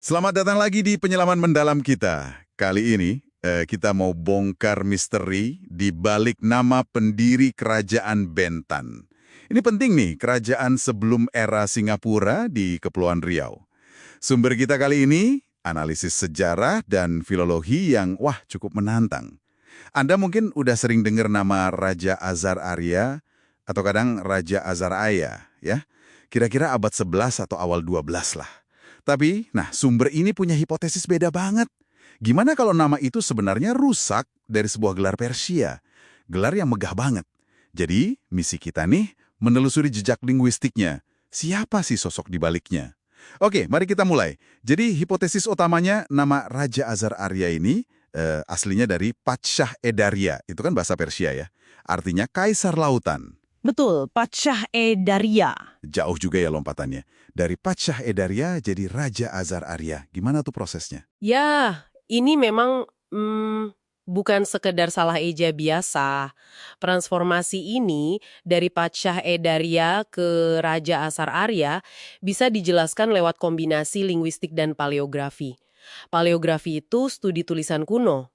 Selamat datang lagi di Penyelaman Mendalam kita. Kali ini kita mau bongkar misteri di balik nama pendiri Kerajaan Bentan. Ini penting nih, kerajaan sebelum era Singapura di Kepulauan Riau. Sumber kita kali ini, analisis sejarah dan filologi yang cukup menantang. Anda mungkin udah sering dengar nama Raja Azhar Arya atau kadang Raja Azhar Aya, ya. Kira-kira abad 11 atau awal 12 lah. Tapi, sumber ini punya hipotesis beda banget. Gimana kalau nama itu sebenarnya rusak dari sebuah gelar Persia? Gelar yang megah banget. Jadi, misi kita nih menelusuri jejak linguistiknya. Siapa sih sosok di baliknya? Oke, mari kita mulai. Jadi, hipotesis utamanya nama Raja Azhar Arya ini aslinya dari Padshah Edaria. Itu kan bahasa Persia ya. Artinya Kaisar Lautan. Betul, Padshah Daria. Jauh juga ya lompatannya. Dari Padshah Daria jadi Raja Azhar Arya. Gimana tuh prosesnya? Ya, ini memang bukan sekedar salah eja biasa. Transformasi ini dari Padshah Daria ke Raja Azhar Arya bisa dijelaskan lewat kombinasi linguistik dan paleografi. Paleografi itu studi tulisan kuno.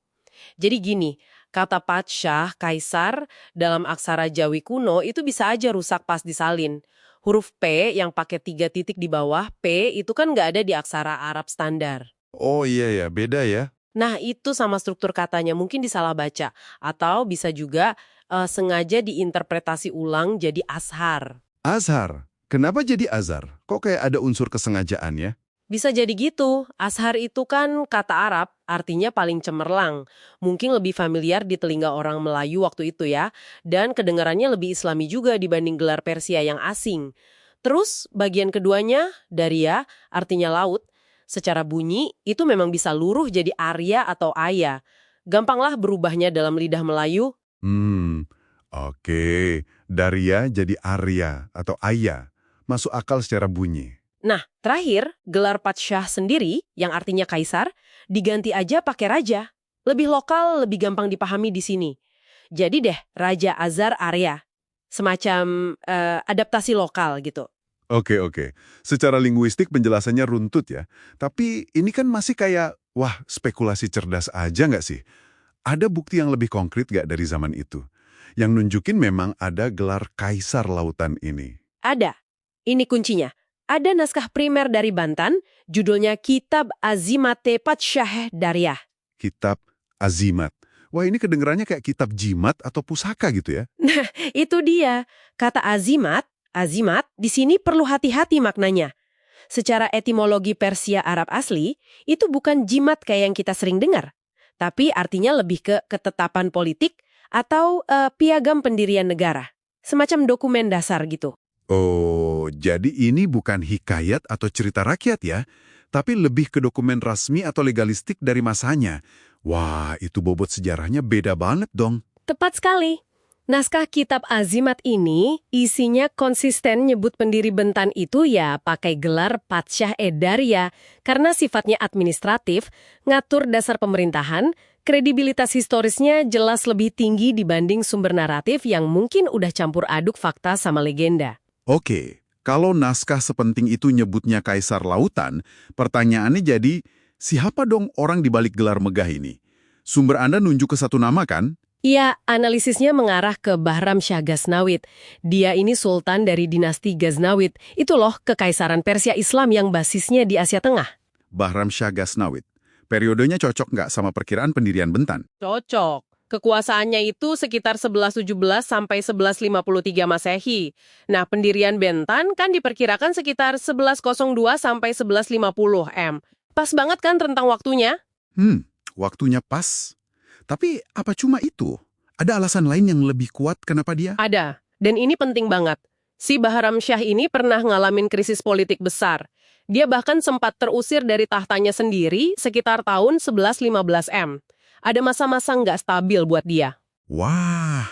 Jadi gini, kata Padshah, kaisar, dalam aksara Jawi kuno itu bisa aja rusak pas disalin. Huruf P yang pakai 3 titik di bawah, P itu kan nggak ada di aksara Arab standar. Oh iya ya, beda ya. Nah, itu sama struktur katanya mungkin disalah baca. Atau bisa juga sengaja diinterpretasi ulang jadi Azhar. Azhar. Kenapa jadi Azhar? Kok kayak ada unsur kesengajaan ya? Bisa jadi gitu. Azhar itu kan kata Arab, artinya paling cemerlang. Mungkin lebih familiar di telinga orang Melayu waktu itu ya. Dan kedengarannya lebih Islami juga dibanding gelar Persia yang asing. Terus bagian keduanya, Daria, artinya laut. Secara bunyi, itu memang bisa luruh jadi Arya atau Aya. Gampanglah berubahnya dalam lidah Melayu. Oke. Daria jadi Arya atau Aya. Masuk akal secara bunyi. Nah, terakhir, gelar Padshah sendiri, yang artinya kaisar, diganti aja pakai raja. Lebih lokal, lebih gampang dipahami di sini. Jadi deh, Raja Azhar Arya. Semacam adaptasi lokal gitu. Oke. Secara linguistik penjelasannya runtut ya. Tapi ini kan masih kayak, spekulasi cerdas aja nggak sih? Ada bukti yang lebih konkret nggak dari zaman itu? Yang nunjukin memang ada gelar Kaisar Lautan ini. Ada. Ini kuncinya. Ada naskah primer dari Bantan, judulnya Kitab Azimate Padshah Daria. Kitab Azimat. Wah, ini kedengerannya kayak kitab jimat atau pusaka gitu ya. Nah, itu dia. Kata azimat di sini perlu hati-hati maknanya. Secara etimologi Persia Arab asli, itu bukan jimat kayak yang kita sering dengar. Tapi artinya lebih ke ketetapan politik atau piagam pendirian negara. Semacam dokumen dasar gitu. Oh, jadi ini bukan hikayat atau cerita rakyat ya, tapi lebih ke dokumen rasmi atau legalistik dari masanya. Wah, itu bobot sejarahnya beda banget dong. Tepat sekali. Naskah Kitab Azimat ini isinya konsisten nyebut pendiri Bentan itu ya pakai gelar Padshah Daria karena sifatnya administratif, ngatur dasar pemerintahan, kredibilitas historisnya jelas lebih tinggi dibanding sumber naratif yang mungkin udah campur aduk fakta sama legenda. Oke, kalau naskah sepenting itu nyebutnya Kaisar Lautan, pertanyaannya jadi, siapa dong orang di balik gelar megah ini? Sumber Anda nunjuk ke satu nama kan? Iya, analisisnya mengarah ke Bahram Shah Ghaznawid. Dia ini sultan dari dinasti Ghaznawid. Itu loh kekaisaran Persia Islam yang basisnya di Asia Tengah. Bahram Shah Ghaznawid. Periodenya cocok nggak sama perkiraan pendirian Bentan? Cocok. Kekuasaannya itu sekitar 1117 sampai 1153 Masehi. Nah, pendirian Bentan kan diperkirakan sekitar 1102 sampai 1150 M. Pas banget kan rentang waktunya? Waktunya pas. Tapi apa cuma itu? Ada alasan lain yang lebih kuat kenapa dia? Ada. Dan ini penting banget. Si Bahram Shah ini pernah ngalamin krisis politik besar. Dia bahkan sempat terusir dari tahtanya sendiri sekitar tahun 1115 M. Ada masa-masa nggak stabil buat dia. Wah,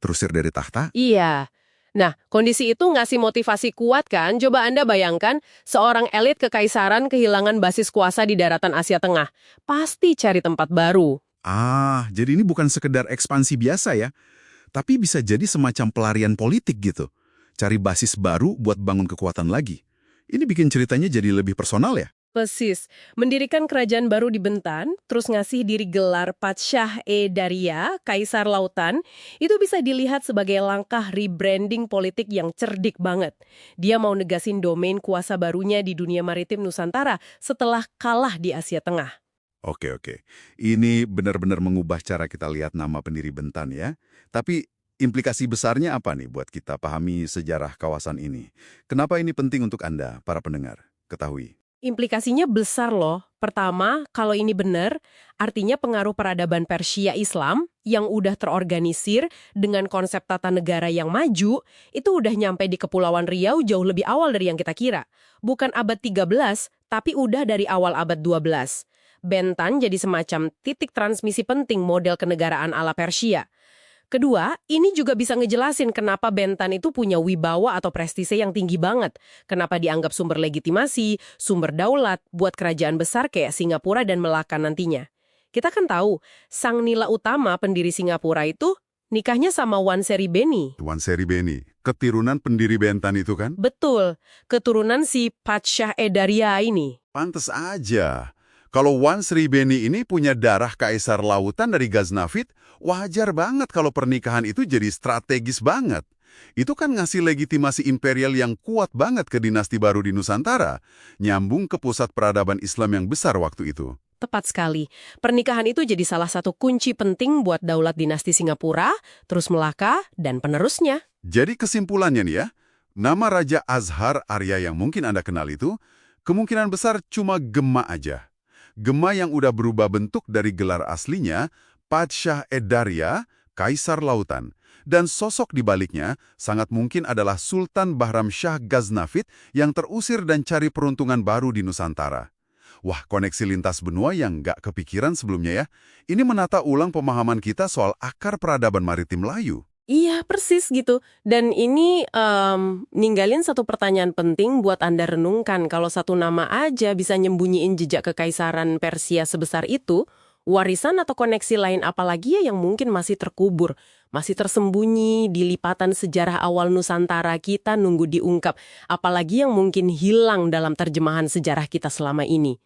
terusir dari tahta? Iya. Nah, kondisi itu ngasih motivasi kuat kan? Coba Anda bayangkan, seorang elit kekaisaran kehilangan basis kuasa di daratan Asia Tengah. Pasti cari tempat baru. Jadi ini bukan sekedar ekspansi biasa ya, tapi bisa jadi semacam pelarian politik gitu. Cari basis baru buat bangun kekuatan lagi. Ini bikin ceritanya jadi lebih personal ya? Persis. Mendirikan kerajaan baru di Bentan, terus ngasih diri gelar Patsyah-e-Daria, Kaisar Lautan, itu bisa dilihat sebagai langkah rebranding politik yang cerdik banget. Dia mau negasin domain kuasa barunya di dunia maritim Nusantara setelah kalah di Asia Tengah. Oke, oke. Ini benar-benar mengubah cara kita lihat nama pendiri Bentan ya. Tapi implikasi besarnya apa nih buat kita pahami sejarah kawasan ini? Kenapa ini penting untuk Anda, para pendengar? Ketahui. Implikasinya besar loh. Pertama, kalau ini benar, artinya pengaruh peradaban Persia Islam yang udah terorganisir dengan konsep tata negara yang maju, itu udah nyampe di Kepulauan Riau jauh lebih awal dari yang kita kira. Bukan abad 13, tapi udah dari awal abad 12. Bentan jadi semacam titik transmisi penting model kenegaraan ala Persia. Kedua, ini juga bisa ngejelasin kenapa Bentan itu punya wibawa atau prestise yang tinggi banget. Kenapa dianggap sumber legitimasi, sumber daulat buat kerajaan besar kayak Singapura dan Melaka nantinya. Kita kan tahu, Sang Nila Utama pendiri Singapura itu nikahnya sama Wan Seribeni. Tuan Seribeni, keturunan pendiri Bentan itu kan? Betul, keturunan si Patsyah-e-Daria ini. Pantes aja. Kalau Wan Seribeni ini punya darah kaisar lautan dari Ghaznavid, wajar banget kalau pernikahan itu jadi strategis banget. Itu kan ngasih legitimasi imperial yang kuat banget ke dinasti baru di Nusantara, nyambung ke pusat peradaban Islam yang besar waktu itu. Tepat sekali. Pernikahan itu jadi salah satu kunci penting buat daulat dinasti Singapura, terus Melaka, dan penerusnya. Jadi kesimpulannya nih ya, nama Raja Azhar Arya yang mungkin Anda kenal itu, kemungkinan besar cuma gema aja. Gema yang udah berubah bentuk dari gelar aslinya, Patsyah-e-Daria, Kaisar Lautan. Dan sosok di baliknya sangat mungkin adalah Sultan Bahram Shah Ghaznavid yang terusir dan cari peruntungan baru di Nusantara. Wah, koneksi lintas benua yang nggak kepikiran sebelumnya ya. Ini menata ulang pemahaman kita soal akar peradaban maritim Melayu. Iya, persis gitu. Dan ini ninggalin satu pertanyaan penting buat Anda renungkan. Kalau satu nama aja bisa nyembunyiin jejak kekaisaran Persia sebesar itu, warisan atau koneksi lain apalagi ya yang mungkin masih terkubur, masih tersembunyi di lipatan sejarah awal Nusantara kita nunggu diungkap, apalagi yang mungkin hilang dalam terjemahan sejarah kita selama ini.